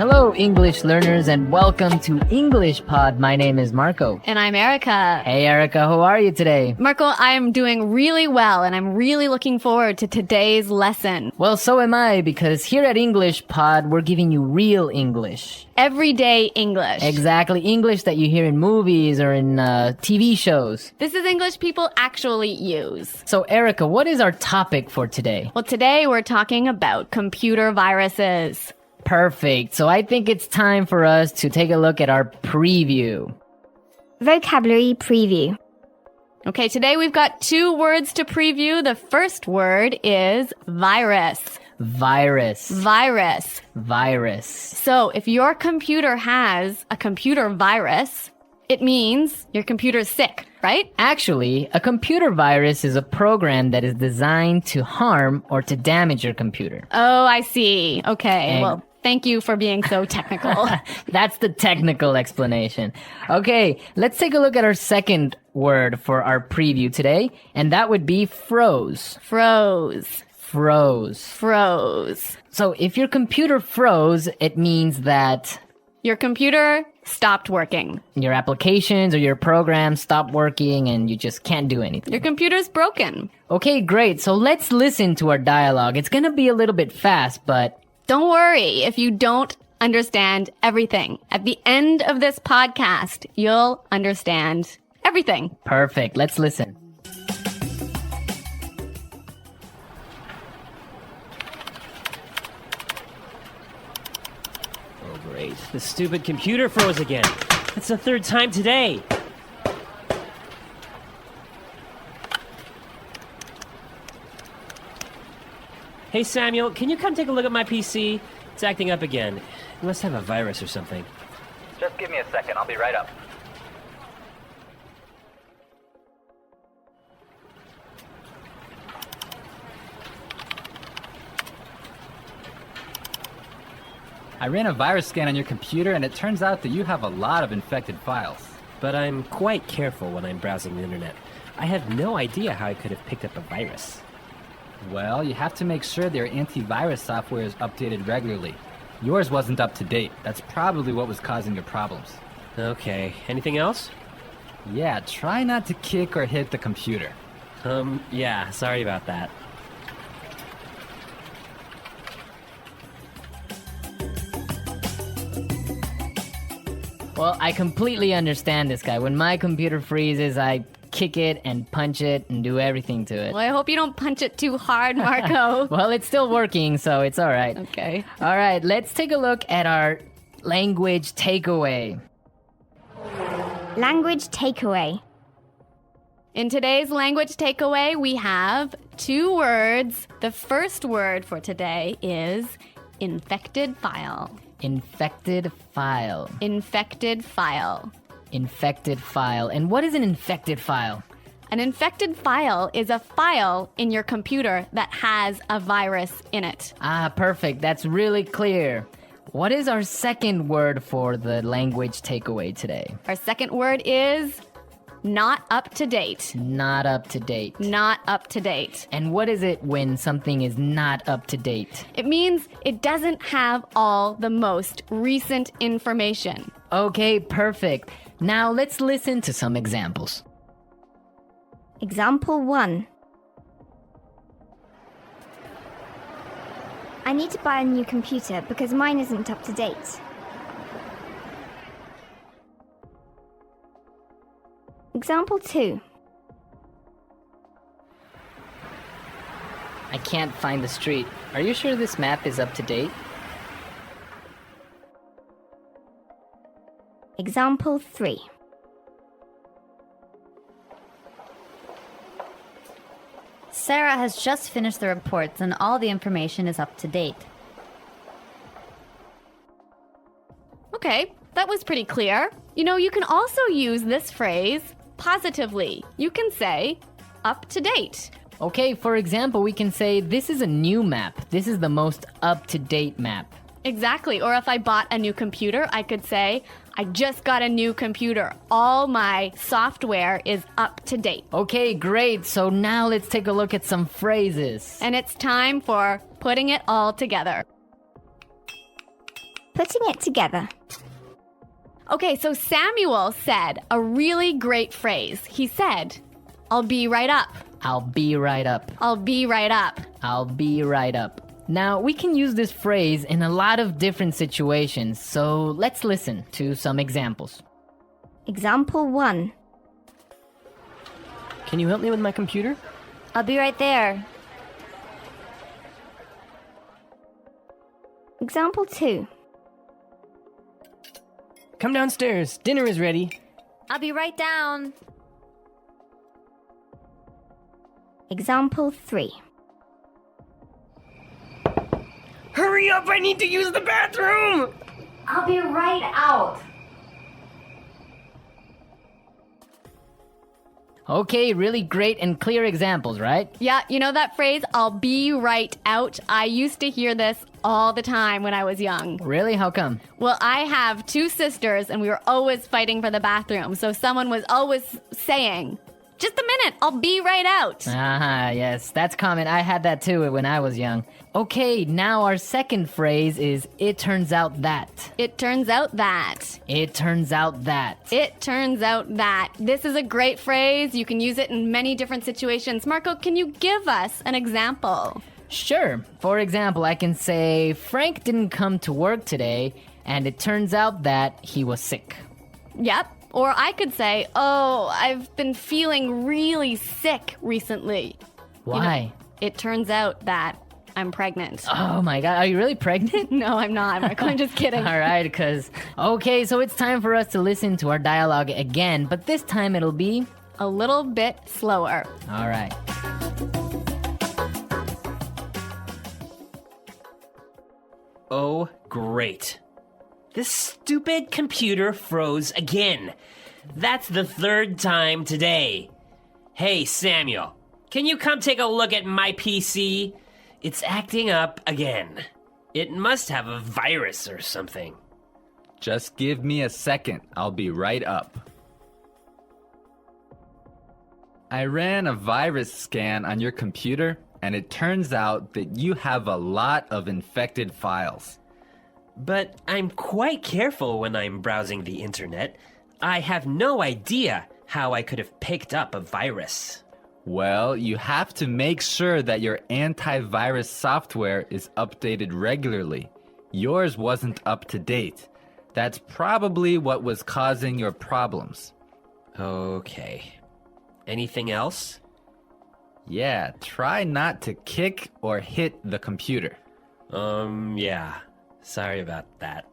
Hello, English learners, and welcome to English Pod. My name is Marco. And I'm Erica. Hey, Erica, how are you today? Marco, I'm doing really well, and I'm really looking forward to today's lesson. Well, so am I, because here at English Pod, we're giving you real English. Everyday English. Exactly, English that you hear in movies or in TV shows. This is English people actually use. So, Erica, what is our topic for today? Well, today we're talking about computer viruses. Perfect. So I think it's time for us to take a look at our preview. Vocabulary preview. Okay, today we've got 2 words to preview. The first word is virus. Virus. Virus. Virus. So if your computer has a computer virus, it means your computer's sick, right? Actually, a computer virus is a program that is designed to harm or to damage your computer. Oh, I see. Okay, well, thank you for being so technical. That's the technical explanation. Okay, let's take a look at our second word for our preview today, and that would be froze. Froze. Froze. Froze. So if your computer froze, it means that your computer stopped working. Your applications or your programs stopped working and you just can't do anything. Your computer's broken. Okay, great. So let's listen to our dialogue. It's gonna be a little bit fast, but don't worry if you don't understand everything. At the end of this podcast, you'll understand everything. Perfect. Let's listen. Oh, great. The stupid computer froze again. It's the 3rd time today. Hey, Samuel, can you come take a look at my PC? It's acting up again. It must have a virus or something. Just give me a second. I'll be right up. I ran a virus scan on your computer, and it turns out that you have a lot of infected files. But I'm quite careful when I'm browsing the internet. I have no idea how I could have picked up a virus. Well, you have to make sure their antivirus software is updated regularly. Yours wasn't up to date. That's probably what was causing your problems. Okay. Anything else? Yeah, try not to kick or hit the computer. Yeah, sorry about that. Well, I completely understand this guy. When my computer freezes, I kick it and punch it and do everything to it. Well, I hope you don't punch it too hard, Marco. Well, it's still working, so it's all right. Okay. All right, let's take a look at our language takeaway. Language takeaway. In today's language takeaway, we have 2 words. The first word for today is infected file. Infected file. Infected file. Infected file. And what is an infected file? An infected file is a file in your computer that has a virus in it. Ah, perfect. That's really clear. What is our second word for the language takeaway today? Our second word is not up to date. Not up to date. Not up to date. And what is it when something is not up to date? It means it doesn't have all the most recent information. Okay, perfect. Now let's listen to some examples. Example 1. I need to buy a new computer because mine isn't up to date. Example 2. I can't find the street. Are you sure this map is up to date? Example 3. Sarah has just finished the reports and all the information is up to date. Okay, that was pretty clear. You know, you can also use this phrase positively. You can say, up to date. Okay, for example, we can say, this is a new map. This is the most up-to-date map. Exactly. Or if I bought a new computer, I could say, I just got a new computer. All my software is up to date. Okay, great. So now let's take a look at some phrases. And it's time for putting it all together. putting it together. Okay, so Samuel said a really great phrase. He said, I'll be right up. I'll be right up. I'll be right up. I'll be right up. Now, we can use this phrase in a lot of different situations, so let's listen to some examples. Example 1. Can you help me with my computer? I'll be right there. Example 2. Come downstairs. Dinner is ready. I'll be right down. Example 3. Hurry up! I need to use the bathroom! I'll be right out. Okay, really great and clear examples, right? Yeah, you know that phrase, I'll be right out? I used to hear this all the time when I was young. Really? How come? Well, I have 2 sisters and we were always fighting for the bathroom. So someone was always saying, just a minute, I'll be right out. Yes, that's common. I had that too when I was young. Okay, now our second phrase is, it turns out that. It turns out that. It turns out that. It turns out that. This is a great phrase. You can use it in many different situations. Marco, can you give us an example? Sure. For example, I can say, Frank didn't come to work today, and it turns out that he was sick. Yep. Or I could say, oh, I've been feeling really sick recently. Why? It turns out that I'm pregnant. Oh my god, are you really pregnant? No, I'm not, Marco. I'm just kidding. All right, okay, so it's time for us to listen to our dialogue again, but this time it'll be A little bit slower. all right. Oh, great. This stupid computer froze again. That's the 3rd time today. Hey, Samuel, can you come take a look at my PC? It's acting up again. It must have a virus or something. Just give me a second. I'll be right up. I ran a virus scan on your computer, and it turns out that you have a lot of infected files. But I'm quite careful when I'm browsing the internet. I have no idea how I could have picked up a virus. Well, you have to make sure that your antivirus software is updated regularly. Yours wasn't up to date. That's probably what was causing your problems. Okay. Anything else? Yeah, try not to kick or hit the computer. Yeah. Sorry about that.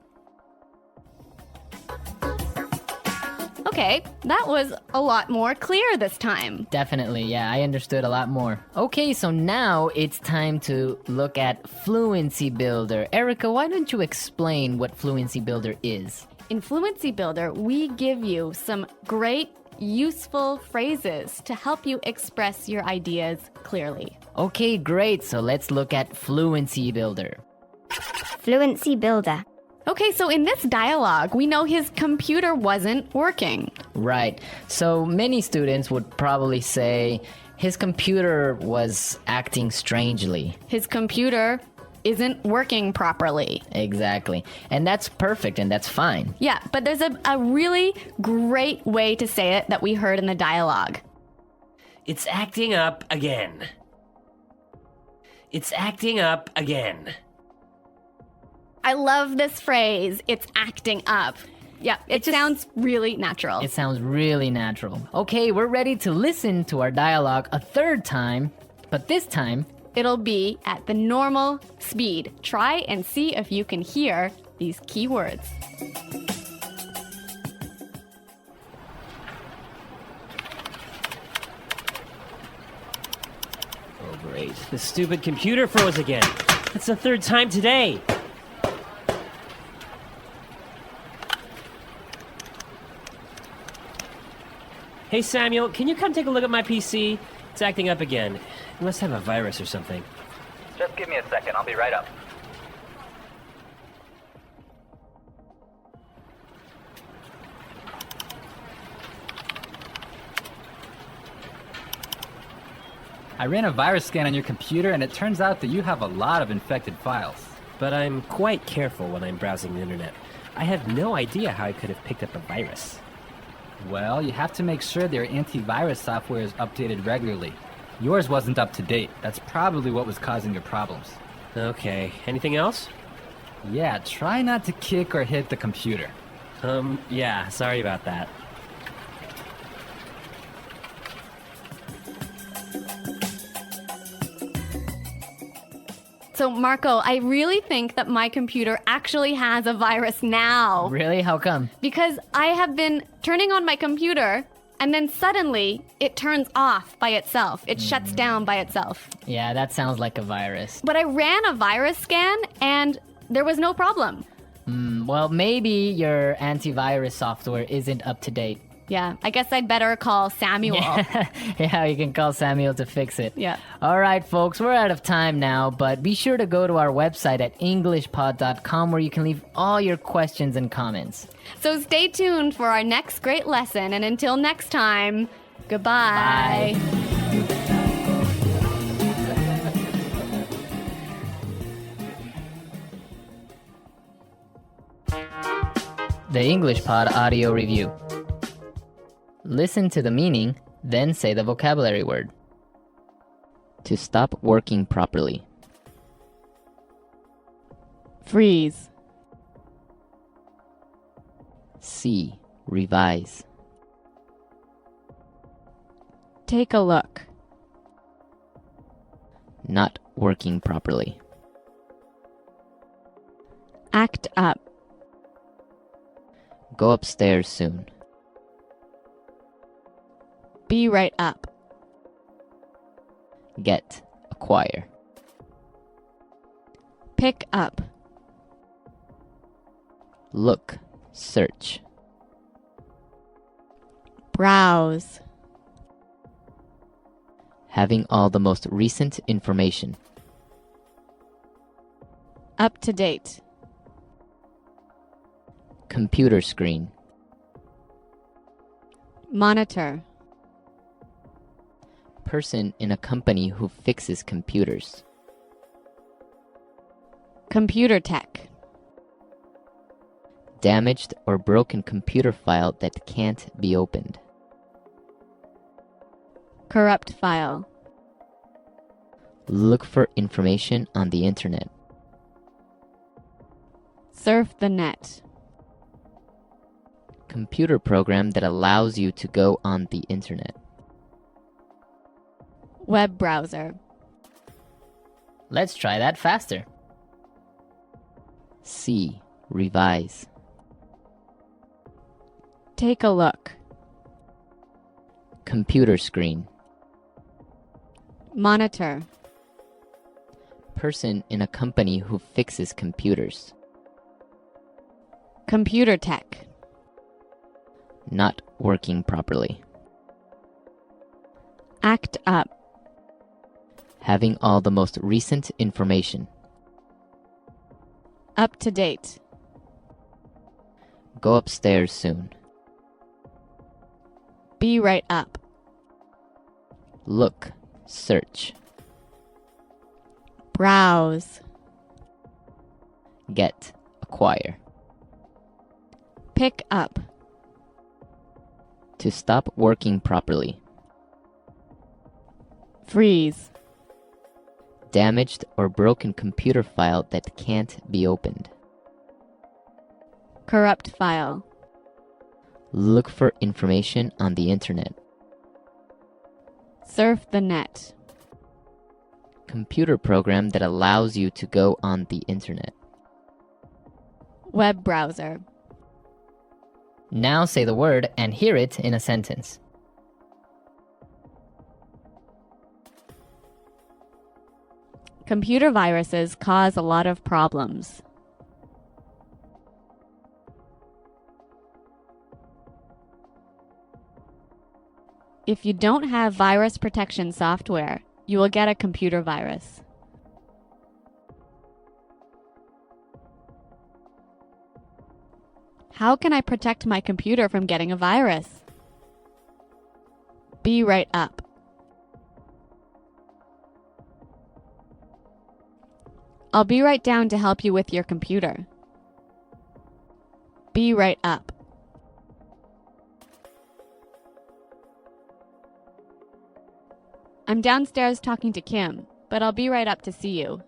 Okay, that was a lot more clear this time. Definitely, yeah, I understood a lot more. Okay, so now it's time to look at Fluency Builder. Erica, why don't you explain what Fluency Builder is? In Fluency Builder, we give you some great, useful phrases to help you express your ideas clearly. Okay, great, so let's look at Fluency Builder. Fluency Builder. Okay, so in this dialogue, we know his computer wasn't working. Right, so many students would probably say his computer was acting strangely. His computer isn't working properly. Exactly, and that's perfect and that's fine. Yeah, but there's a really great way to say it that we heard in the dialogue. It's acting up again. It's acting up again. I love this phrase, it's acting up. Yeah, it sounds really natural. It sounds really natural. Okay, we're ready to listen to our dialogue a 3rd time, but this time, It'll be at the normal speed. Try and see if you can hear these key words. Oh, great. The stupid computer froze again. That's the 3rd time today. Hey, Samuel, can you come take a look at my PC? It's acting up again. It must have a virus or something. Just give me a second. I'll be right up. I ran a virus scan on your computer, and it turns out that you have a lot of infected files. but I'm quite careful when I'm browsing the internet. I have no idea how I could have picked up a virus. Well, you have to make sure that your antivirus software is updated regularly. Yours wasn't up to date. That's probably what was causing your problems. Okay, anything else? Yeah, try not to kick or hit the computer. Yeah, sorry about that. So, Marco, I really think that my computer actually has a virus now. Really? How come? Because I have been turning on my computer and then suddenly it turns off by itself. It shuts down by itself. Yeah, that sounds like a virus. But I ran a virus scan and there was no problem. Well, maybe your antivirus software isn't up to date. Yeah, I guess I'd better call Samuel. Yeah, you can call Samuel to fix it. Yeah. All right, folks, we're out of time now, but be sure to go to our website at englishpod.com where you can leave all your questions and comments. So stay tuned for our next great lesson. And until next time, goodbye. Bye. The English Pod Audio Review. Listen to the meaning, then say the vocabulary word. To stop working properly. Freeze. See, revise. Take a look. Not working properly. Act up. Go upstairs soon. Be right up. Get, acquire. Pick up. Look, search. Browse. Having all the most recent information. Up to date. Computer screen. Monitor. Person in a company who fixes computers. Computer tech. Damaged or broken computer file that can't be opened. Corrupt file. Look for information on the internet. Surf the net. Computer program that allows you to go on the internet. Web browser. Let's try that faster. See, revise. Take a look. Computer screen. Monitor. Person in a company who fixes computers. Computer tech. Not working properly. Act up. Having all the most recent information. Up to date. Go upstairs soon. Be right up. Look, search. Browse. Get, acquire. Pick up. To stop working properly. Freeze. Damaged or broken computer file that can't be opened. Corrupt file. Look for information on the internet. Surf the net. Computer program that allows you to go on the internet. Web browser. Now say the word and hear it in a sentence. Computer viruses cause a lot of problems. If you don't have virus protection software, you will get a computer virus. How can I protect my computer from getting a virus? Be right up. I'll be right down to help you with your computer. Be right up. I'm downstairs talking to Kim, but I'll be right up to see you.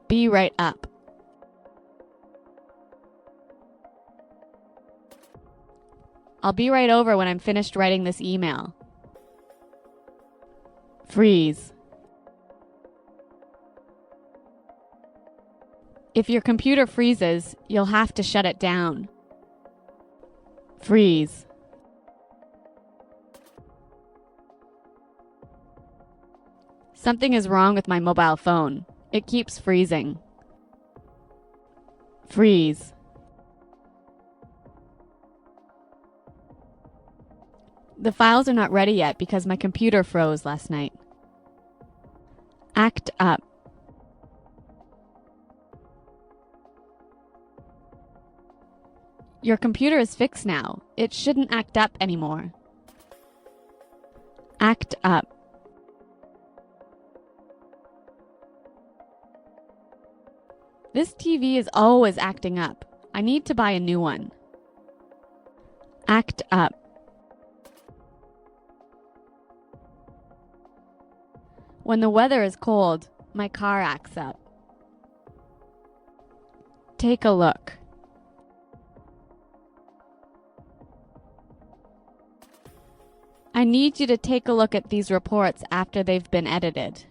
Be right up. I'll be right over when I'm finished writing this email. Freeze. If your computer freezes, you'll have to shut it down. Freeze. Something is wrong with my mobile phone. It keeps freezing. Freeze. The files are not ready yet because my computer froze last night. Act up. Your computer is fixed now. It shouldn't act up anymore. Act up. This TV is always acting up. I need to buy a new one. Act up. When the weather is cold, my car acts up. Take a look. I need you to take a look at these reports after they've been edited.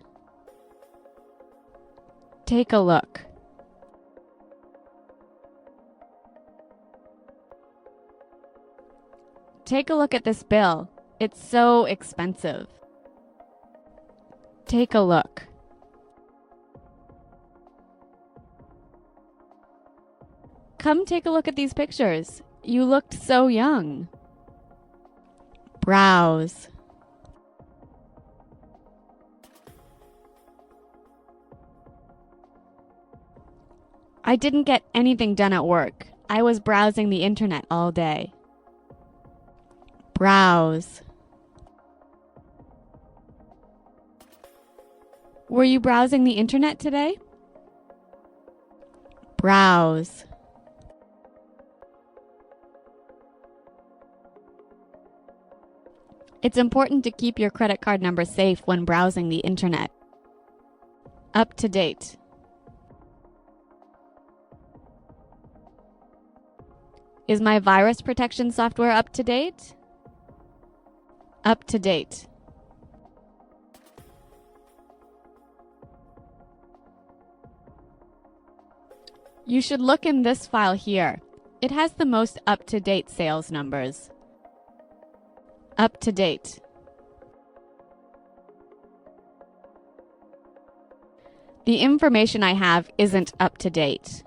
Take a look. Take a look at this bill. It's so expensive. Take a look. Come take a look at these pictures. You looked so young. Browse. I didn't get anything done at work. I was browsing the internet all day. Browse. Were you browsing the internet today? Browse. It's important to keep your credit card number safe when browsing the internet. Up to date. Is my virus protection software up to date? Up to date. You should look in this file here. It has the most up-to-date sales numbers. Up to date. The information I have isn't up to date.